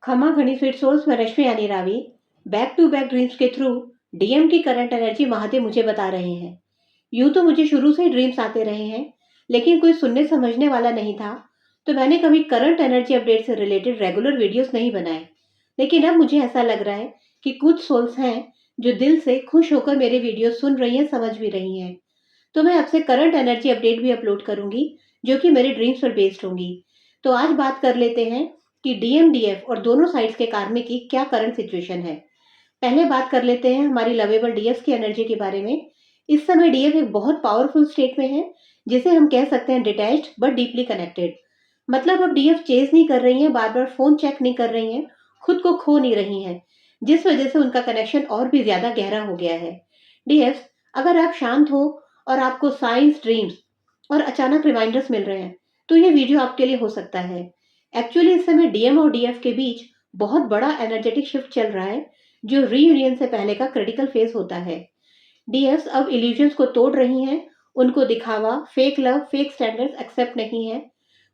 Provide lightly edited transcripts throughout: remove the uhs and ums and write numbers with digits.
खमा घनी sweet souls में रश्मि यानी Ravi back to back dreams के थ्रू डीएम की करंट एनर्जी महादेव मुझे बता रहे हैं। यूं तो मुझे शुरू से ही ड्रीम्स आते रहे हैं, लेकिन कोई सुनने समझने वाला नहीं था, तो मैंने कभी करंट एनर्जी अपडेट से रिलेटेड रेगुलर वीडियोस नहीं बनाए। लेकिन अब मुझे ऐसा लग रहा है कि कुछ सोल्स हैं जो दिल से खुश होकर मेरे वीडियो सुन रही हैं, समझ भी रही हैं। तो मैं आपसे करंट एनर्जी अपडेट भी अपलोड करूंगी, जो कि मेरे ड्रीम्स पर बेस्ड होंगी। तो आज बात कर लेते हैं कि डीएम डीएफ और दोनों साइड्स के कार्मिक की क्या करंट सिचुएशन है। पहले बात कर लेते हैं हमारी लवेबल डीएफ की एनर्जी के बारे में। इस समय डीएफ एक बहुत पावरफुल स्टेट में है, जिसे हम कह सकते हैं डिटैच्ड बट डीपली कनेक्टेड। मतलब अब डीएफ चेज नहीं कर रही हैं, बार बार फोन चेक नहीं कर रही हैं, खुद को खो नहीं रही हैं, जिस वजह से उनका कनेक्शन और भी ज्यादा गहरा हो गया है। डीएफ, अगर आप शांत हो और आपको साइंस, ड्रीम्स और अचानक रिमाइंडर्स मिल रहे हैं, तो ये वीडियो आपके लिए हो सकता है। एक्चुअली इस समय डीएम और डीएफ के बीच बहुत बड़ा एनर्जेटिक शिफ्ट चल रहा है, जो रीयूनियन से पहले का क्रिटिकल फेज होता है। डीएफ्स अब इल्यूजन्स को तोड़ रही हैं, उनको दिखावा, fake love, fake standards accept नहीं है।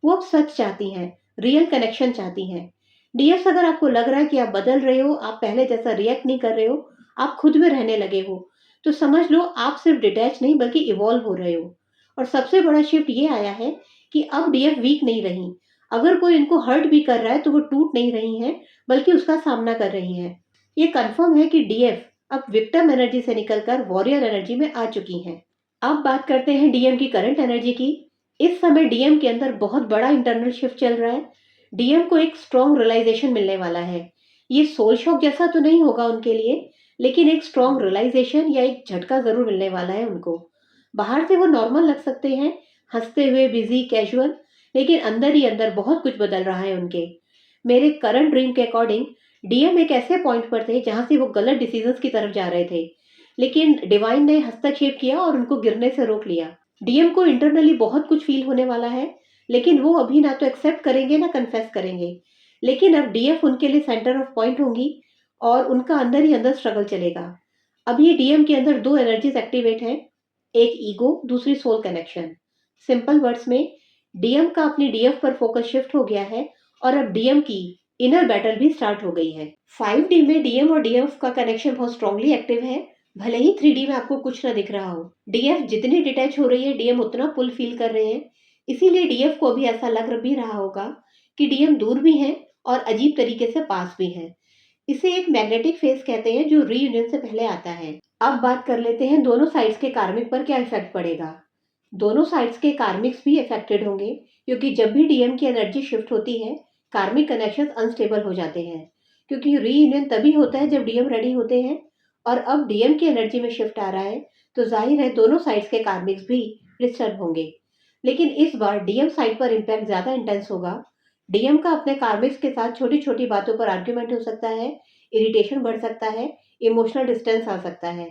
वो अब सच चाहती हैं, रियल कनेक्शन चाहती हैं। डीएफ्स, अगर आपको लग रहा है कि आप बदल रहे हो, आप पहले जैसा रिएक्ट नहीं कर रहे हो, आप खुद में रहने लगे हो, तो समझ लो आप सिर्फ डिटैच नहीं बल्कि इवॉल्व हो रहे हो। और सबसे बड़ा शिफ्ट ये आया है कि अब डीएफ वीक नहीं रही। अगर कोई इनको हर्ट भी कर रहा है तो वो टूट नहीं रही हैं, बल्कि उसका सामना कर रही हैं। ये कंफर्म है कि डीएफ अब विक्टिम एनर्जी से निकलकर वॉरियर एनर्जी में आ चुकी हैं। अब बात करते हैं डीएम की करंट एनर्जी की। इस समय डीएम के अंदर बहुत बड़ा इंटरनल शिफ्ट चल रहा है। डीएम को एक स्ट्रॉन्ग रियलाइजेशन मिलने वाला है। ये सोल शॉक जैसा तो नहीं होगा उनके लिए, लेकिन एक स्ट्रॉन्ग रियलाइजेशन या एक झटका जरूर मिलने वाला है उनको। बाहर से वो नॉर्मल लग सकते हैं, हंसते हुए, बिजी, कैजुअल, लेकिन अंदर ही अंदर बहुत कुछ बदल रहा है उनके। मेरे करंट ड्रीम के अकॉर्डिंग डीएम एक ऐसे पॉइंट पर थे जहां से वो गलत डिसीजंस की तरफ जा रहे थे, लेकिन डिवाइन ने हस्तक्षेप किया और उनको गिरने से रोक लिया। डीएम को इंटरनली बहुत कुछ फील होने वाला है, लेकिन वो अभी ना तो एक्सेप्ट करेंगे ना कन्फेस करेंगे। लेकिन अब डीएफ उनके लिए सेंटर ऑफ पॉइंट होंगी और उनका अंदर ही अंदर स्ट्रगल चलेगा। अभी डीएम के अंदर दो एनर्जीज एक्टिवेट हैं, एक ईगो, दूसरी सोल कनेक्शन। सिंपल वर्ड्स में, डीएम का अपनी डीएफ पर फोकस शिफ्ट हो गया है और अब डीएम की इनर बैटल भी स्टार्ट हो गई है। 5D में डीएम और डीएफ का कनेक्शन बहुत स्ट्रांगली एक्टिव है, भले ही 3D में आपको कुछ ना दिख रहा हो। डीएफ जितनी डिटैच हो रही है, डीएम उतना पुल फील कर रहे हैं। इसीलिए डीएफ को अभी ऐसा लग भी रहा होगा कि डीएम दूर भी हैं और अजीब तरीके से पास भी हैं। इसे एक मैग्नेटिक फेज कहते हैं, जो रीयूनियन से पहले आता है। अब बात कर लेते हैं दोनों साइड्स के कार्मिक पर क्या इफेक्ट पड़ेगा। दोनों साइड्स के कार्मिक्स भी अफेक्टेड होंगे, क्योंकि जब भी डीएम की एनर्जी शिफ्ट होती है, कार्मिक कनेक्शंस अनस्टेबल हो जाते हैं। क्योंकि रीयूनियन तभी होता है जब डीएम रेडी होते हैं, और अब डीएम की एनर्जी में शिफ्ट आ रहा है, तो जाहिर है दोनों साइड्स के कार्मिक्स भी डिस्टर्ब होंगे। लेकिन इस बार डीएम साइड पर इम्पैक्ट ज्यादा इंटेंस होगा। डीएम का अपने कार्मिक्स के साथ छोटी छोटी बातों पर आर्ग्यूमेंट हो सकता है, इरिटेशन बढ़ सकता है, इमोशनल डिस्टेंस आ सकता है।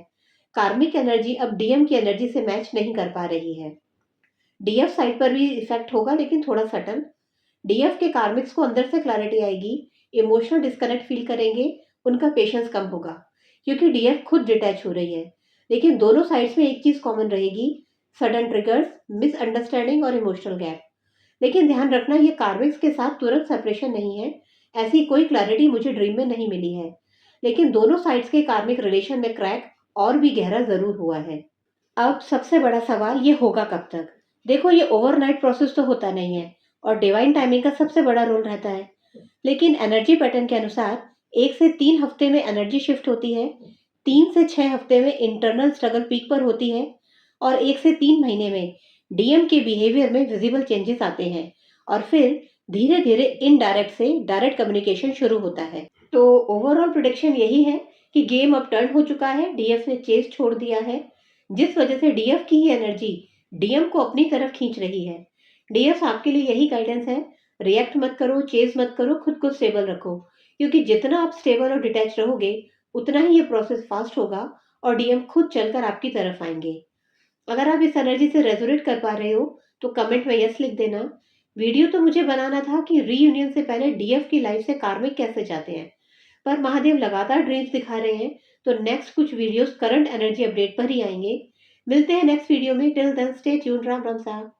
कार्मिक एनर्जी अब डीएम की एनर्जी से मैच नहीं कर पा रही है। डीएफ साइड पर भी इफेक्ट होगा, लेकिन थोड़ा सटल। डीएफ के कार्मिक्स को अंदर से क्लैरिटी आएगी, इमोशनल डिस्कनेक्ट फील करेंगे, उनका पेशेंस कम होगा, क्योंकि डीएफ खुद डिटैच हो रही है। लेकिन दोनों साइड्स में एक चीज कॉमन रहेगी, सडन ट्रिगर्स, मिसअंडरस्टैंडिंग और इमोशनल गैप। लेकिन ध्यान रखना, ये कार्मिक्स के साथ तुरंत सेपरेशन नहीं है। ऐसी कोई क्लैरिटी मुझे ड्रीम में नहीं मिली है, लेकिन दोनों साइड्स के कार्मिक रिलेशन में क्रैक और भी गहरा जरूर हुआ है। अब सबसे बड़ा सवाल, ये होगा कब तक। देखो, ये ओवरनाइट प्रोसेस तो होता नहीं है, और डिवाइन टाइमिंग का सबसे बड़ा रोल रहता है। लेकिन एनर्जी पैटर्न के अनुसार 1 से 3 हफ्ते में एनर्जी शिफ्ट होती है, 3 से 6 हफ्ते में इंटरनल स्ट्रगल पीक पर होती है, और 1 से 3 महीने में डीएम के बिहेवियर में विजिबल चेंजेस आते हैं, और फिर धीरे धीरे इनडायरेक्ट से डायरेक्ट कम्युनिकेशन शुरू होता है। तो ओवरऑल प्रोडिक्शन यही है कि गेम अब टर्न हो चुका है, डीएफ ने चेस छोड़ दिया है, जिस वजह से डीएफ की ही एनर्जी डीएम को अपनी तरफ खींच रही है। डीएफ आपके लिए यही गाइडेंस है, रिएक्ट मत करो, चेज मत करो, खुद को स्टेबल रखो, क्योंकि जितना आप स्टेबल और डिटैच रहोगे, उतना ही ये प्रोसेस फास्ट होगा और डीएम खुद चलकर आपकी तरफ आएंगे। अगर आप इस एनर्जी से रेजोनेट कर पा रहे हो, तो कमेंट में यस लिख देना। वीडियो तो मुझे बनाना था कि रीयूनियन से पहले डीएफ की लाइफ से कार्मिक कैसे जाते हैं, पर महादेव लगातार ड्रीम्स दिखा रहे हैं, तो नेक्स्ट कुछ वीडियोस करंट एनर्जी अपडेट पर ही आएंगे। मिलते हैं नेक्स्ट वीडियो में। Till then stay tuned. Ram Ram साहब।